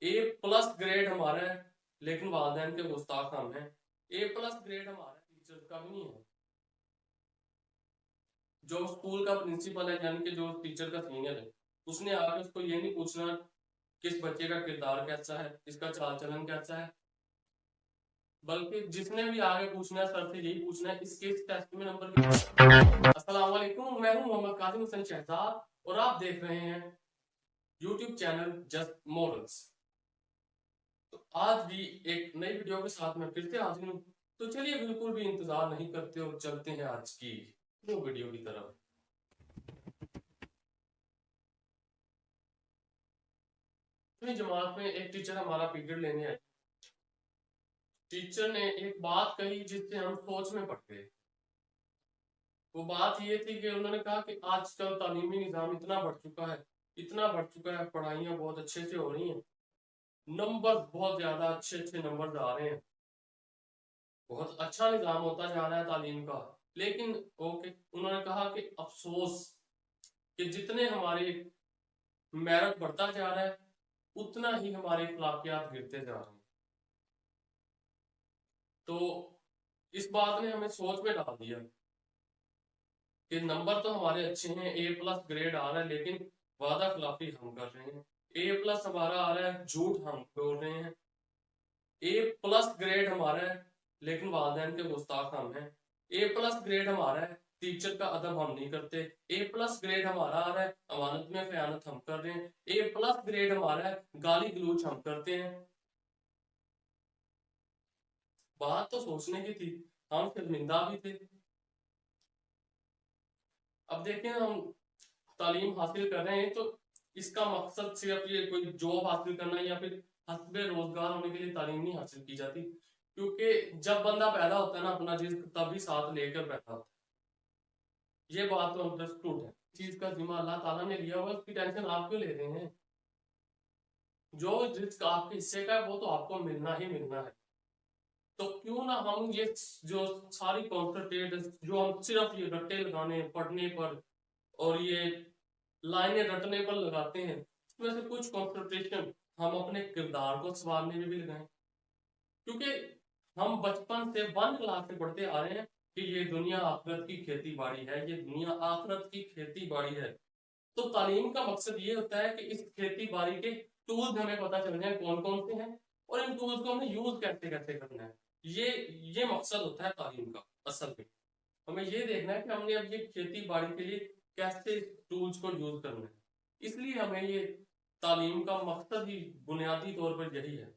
A+ grade हमारा है लेकिन वालिदैन के गुस्ताख हम हैं। A+ ग्रेड हमारा टीचर का भी नहीं है। जो स्कूल का प्रिंसिपल है यानी कि जो टीचर का सीनियर है, उसने आके उसको ये नहीं पूछना किस बच्चे का किरदार कैसा है, इसका चाल चलन कैसा है, बल्कि जिसने भी आगे पूछना है सर से यही पूछना है इसके इस टेस्ट में नंबर कितना। अस्सलाम वालेकुम, मैं हूं मोहम्मद कासिम हुसैन शहजाद और आप देख रहे हैं यूट्यूब चैनल जस्ट मॉडल्स। तो आज भी एक नई वीडियो के साथ मैं फिर से हाजिर हूँ। तो चलिए बिल्कुल भी इंतजार नहीं करते और चलते हैं आज की वो वीडियो की तरफ। जमात में एक टीचर हमारा पीरियड लेने आए। टीचर ने एक बात कही जिससे हम सोच में पड़ गए। वो बात ये थी कि उन्होंने कहा कि आजकल तालीमी निज़ाम इतना बढ़ चुका है, इतना बढ़ चुका है, पढ़ाइयाँ बहुत अच्छे से हो रही हैं, नंबर बहुत ज्यादा अच्छे अच्छे नंबर आ रहे हैं, बहुत अच्छा निज़ाम होता जा रहा है तालीम का। लेकिन ओके, उन्होंने कहा कि अफसोस कि जितने हमारे मेरिट बढ़ता जा रहा है उतना ही हमारे अखलाकियात गिरते जा रहे हैं। तो इस बात ने हमें सोच में डाल दिया कि नंबर तो हमारे अच्छे हैं, A+ ग्रेड आ रहा है, लेकिन वादा खिलाफी हम कर रहे हैं। A+ हमारा आ रहा है, झूठ हम बोल रहे हैं। A+ ग्रेड हमारा है लेकिन वालिदैन के गुस्ताख हम हैं। A+ ग्रेड हमारा है, टीचर का अदब हम नहीं करते। A+ ग्रेड हमारा आ रहा है, अमानत में खयानत हम कर रहे हैं। A+ ग्रेड हमारा है, गाली गलौज हम करते हैं। बात तो सोचने की थी, हम शर्मिंदा भी थे। अब देखें, हम तालीम हासिल कर रहे हैं तो इसका मकसद सिर्फ ये कोई जॉब हासिल करना या फिर हस्बे रोजगार होने के लिए तालीम नहीं हासिल की जाती। क्योंकि जब बंदा पैदा होता है ना, अपना रिस्क तभी साथ लेकर पैदा होता है। ये बात तो अंडरस्टूड है। चीज का जिम्मा अल्लाह ताला ने लिया हुआ है, उसकी टेंशन आप क्यों ले रहे हैं? जो रिस्क आपके हिस्से का है वो तो आपको मिलना ही मिलना है। तो क्यों ना हम ये जो सारी कॉन्सेंट्रेट जो हम सिर्फ ये रट्टे लगाने पढ़ने पर और ये लाइनें रटने पर लगाते हैं, उसमें से कुछ कंसंट्रेशन हम अपने किरदार को संवारने में भी लगाएं। क्योंकि हम बचपन से 1 क्लास से पढ़ते आ रहे हैं कि ये दुनिया आखिरत की खेती बाड़ी है, ये दुनिया आखिरत की खेती बाड़ी है। तो तालीम का मकसद ये होता है कि इस खेती बाड़ी के टूल्स हमें पता चल जाए कौन कौन से हैं और इन टूल्स को हमें यूज कैसे कैसे करना है। ये ये मकसद होता है तालीम का असल में। हमें ये देखना है कि हमने अब ये खेती बाड़ी के लिए कैसे टूल्स को यूज करना है। इसलिए हमें ये तालीम का मकसद ही बुनियादी तौर पर यही है।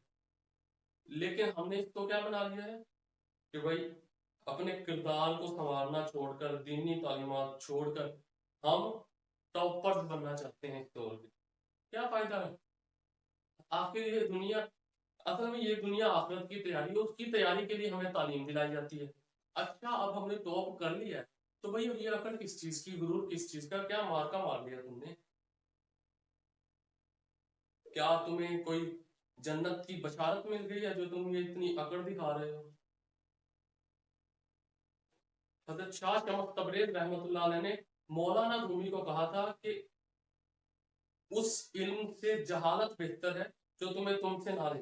लेकिन हमने इसको क्या बना लिया है कि भाई अपने किरदार को संवारना छोड़कर, दीनी तालीमात छोड़कर हम टॉपर्स बनना चाहते हैं इस दौर में। क्या फायदा है? आखिर ये दुनिया, असल में ये दुनिया आखिरत की तैयारी है, उसकी तैयारी के लिए हमें तालीम दिलाई जाती है। अच्छा, अब हमने टॉप कर लिया है तो भाई ये अकड़ किस चीज की, गुरूर किस चीज का, क्या मार्का मार लिया तुमने? क्या तुम्हें कोई जन्नत की बशारत मिल गई है जो तुम ये इतनी अकड़ दिखा रहे हो? हजरत शाह शमस तबरेज रहमतुल्लाह अलैह ने मौलाना रूमी को कहा था कि उस इल्म से जहालत बेहतर है जो तुम्हें तुमसे ना ले।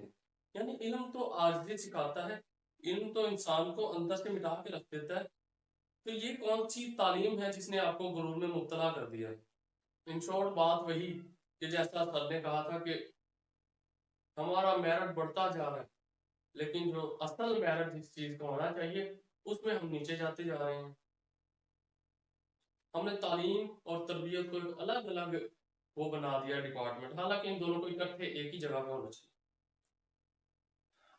यानी इल्म तो आजिज़ी सिखाता है, इल्म तो इंसान को अंदर से मिटा के रख देता है। तो ये कौन सी तालीम है जिसने आपको गुरूर में मुब्तला कर दिया? इन शॉर्ट बात वही कि जैसा सर ने कहा था कि हमारा मेरिट बढ़ता जा रहा है लेकिन जो असल मेरिट जिस चीज का होना चाहिए उसमें हम नीचे जाते जा रहे हैं। हमने तालीम और तरबियत को एक अलग अलग वो बना दिया डिपार्टमेंट, हालांकि इन दोनों को इकट्ठे एक ही जगह पे होना चाहिए।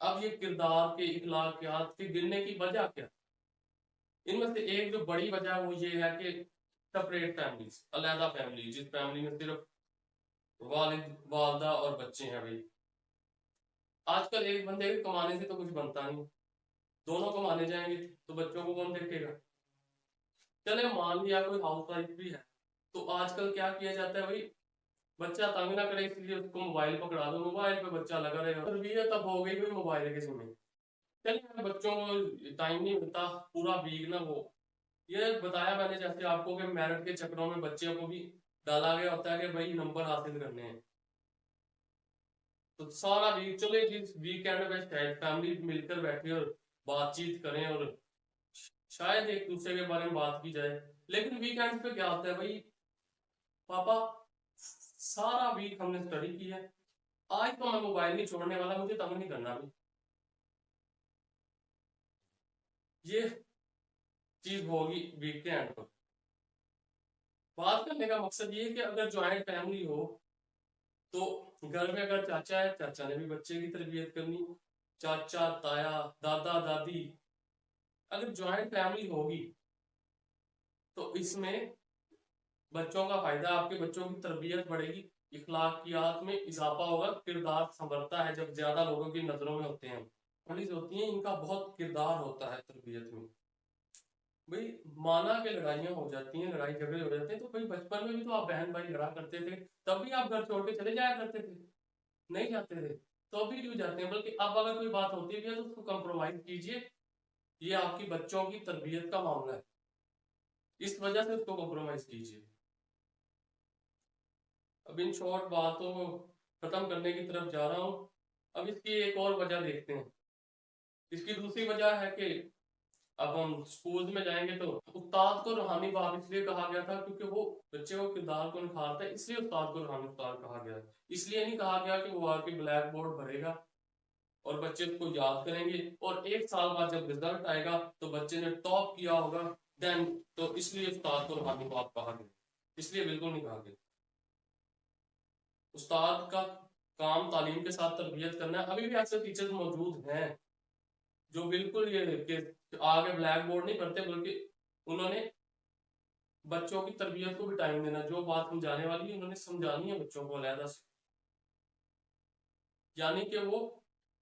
अब ये किरदार के इखलाकियात के गिरने की वजह क्या? इनमें से एक जो बड़ी वजह वो ये है कि सेपरेट फैमिलीज, अलहदा फैमिली, जिस फैमिली में सिर्फ वालिद वालदा और बच्चे हैं। भाई आजकल एक बंदे के कमाने से तो कुछ बनता नहीं, दोनों कमाने जाएंगे तो बच्चों को कौन देखेगा? चले मान लिया कोई हाउस वाइफ भी है तो आजकल क्या किया जाता है भाई, बच्चा तंग ना करे इसलिए उसको मोबाइल पकड़ा दो, मोबाइल पे बच्चा लगा रहेगा, तरबियत अब हो गई भाई मोबाइल के समय। चलिए बच्चों को टाइम नहीं मिलता पूरा वीक ना वो, ये बताया मैंने जैसे आपको कि मेरिट के चक्रों में बच्चे को भी डाला गया होता है कि भाई नंबर हासिल करने हैं। तो सारा वीक चले जी, वीकेंड में शायद फैमिली मिलकर बैठे और बातचीत करें और शायद एक दूसरे के बारे में बात की जाए। लेकिन वीकेंड पे क्या होता है भाई, पापा सारा वीक हमने स्टडी की है, आज तो मैं मोबाइल नहीं छोड़ने वाला, मुझे तंग नहीं करना अभी। ये चीज होगी वीक के एंड पर। बात करने का मकसद ये है कि अगर ज्वाइंट फैमिली हो तो घर में अगर चाचा है, चाचा ने भी बच्चे की तरबियत करनी, चाचा ताया दादा दादी, अगर ज्वाइंट फैमिली होगी तो इसमें बच्चों का फायदा, आपके बच्चों की तरबियत बढ़ेगी, इखलाकियात में इजाफा होगा, किरदार संवरता है जब ज्यादा लोगों की नजरों में होते हैं। पुलिस होती है, इनका बहुत किरदार होता है तरबियत में। भाई माना के लड़ाइयाँ हो जाती हैं, लड़ाई झगड़े हो जाते हैं, तो भाई बचपन में भी तो आप बहन भाई लड़ा करते थे, तब भी आप घर छोड़ के चले जाया करते थे, नहीं जाते थे, तो अभी क्यों जाते हैं? बल्कि अब अगर कोई बात होती भी है तो उसको कंप्रोमाइज कीजिए, ये आपकी बच्चों की तरबियत का मामला है, इस वजह से उसको कंप्रोमाइज कीजिए। अब इन शॉर्ट बातों को खत्म करने की तरफ जा रहा हूँ। अब इसकी एक और वजह देखते हैं। इसकी दूसरी वजह है कि अब हम स्कूल में जाएंगे तो उस्ताद को रूहानी बाप इसलिए कहा गया था क्योंकि वो बच्चे को किरदार को निखारता है, इसलिए उस्ताद को रूहानी उस्ताद कहा गया। इसलिए नहीं कहा गया कि वो आके ब्लैक बोर्ड भरेगा और बच्चे उसको याद करेंगे और एक साल बाद जब रिजल्ट आएगा तो बच्चे ने टॉप किया होगा, देन तो इसलिए उस्ताद को रूहानी बाप कहा गया, इसलिए बिल्कुल नहीं कहा गया। उस्ताद का काम तालीम के साथ तरबियत करना है। अभी भी ऐसे टीचर्स मौजूद हैं जो बिल्कुल ये कि आगे ब्लैक बोर्ड नहीं पढ़ते, बल्कि उन्होंने बच्चों की तरबियत को भी टाइम देना, जो बात समझाने वाली है उन्होंने समझानी है बच्चों को अलहदा से, यानी कि वो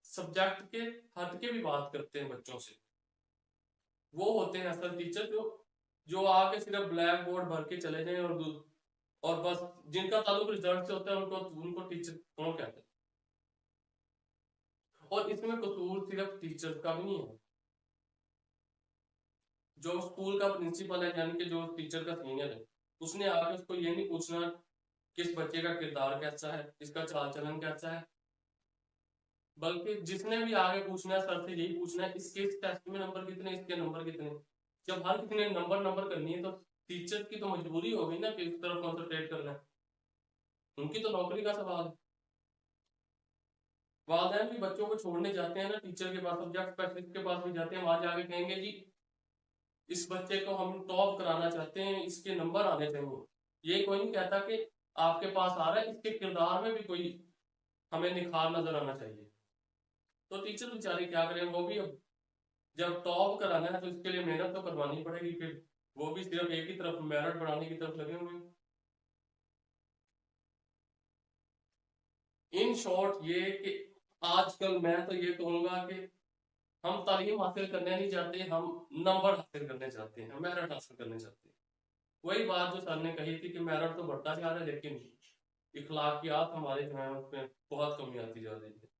सब्जेक्ट के हट के भी बात करते हैं बच्चों से। वो होते हैं असल टीचर जो आके सिर्फ ब्लैक बोर्ड भर के चले जाएं और बस जिनका ताल्लुक रिजल्ट से होता है उनको उनको टीचर कौन कहते हैं। और इसमें कसूर सिर्फ टीचर का भी नहीं है, जो स्कूल का प्रिंसिपल है यानी कि जो टीचर का सीनियर है, उसने आके उसको ये नहीं पूछना किस बच्चे का किरदार कैसा है, इसका चाल चलन कैसा है, बल्कि जिसने भी आगे पूछना है सर से यही पूछना है इसके इस टेस्ट में नंबर कितने, इसके नंबर कितने। जब हर किसी ने नंबर करनी है तो टीचर की तो मजबूरी होगी ना कि इस तरफ कॉन्सेंट्रेट करना है, उनकी तो नौकरी का सवाल है। वालिदैन भी बच्चों को छोड़ने जाते हैं ना टीचर के पास, सब्जेक्ट स्पेशलिस्ट के पास भी जाते हैं, वहां जाके कहेंगे जी इस बच्चे को हम टॉप कराना चाहते हैं, इसके नंबर आने चाहिए। ये कोई नहीं कहता कि आपके पास आ रहा है, इसके किरदार में भी कोई हमें निखार नजर आना चाहिए। तो टीचर बेचारे क्या करें, वो भी अब जब टॉप कराना है तो इसके लिए मेहनत तो करवानी पड़ेगी, फिर वो भी सिर्फ एक ही तरफ मेरिट बढ़ाने की तरफ लगे हुए। इन शॉर्ट ये कि आजकल मैं तो ये कहूंगा कि हम तालीम हासिल करने नहीं चाहते, हम नंबर हासिल करने चाहते हैं, मेरिट हासिल करने चाहते हैं। वही बात जो सर ने कही थी कि मेरिट तो बढ़ता जा रहा है लेकिन इखलाकियात हमारे जो है उसमें बहुत कमी आती जा रही है।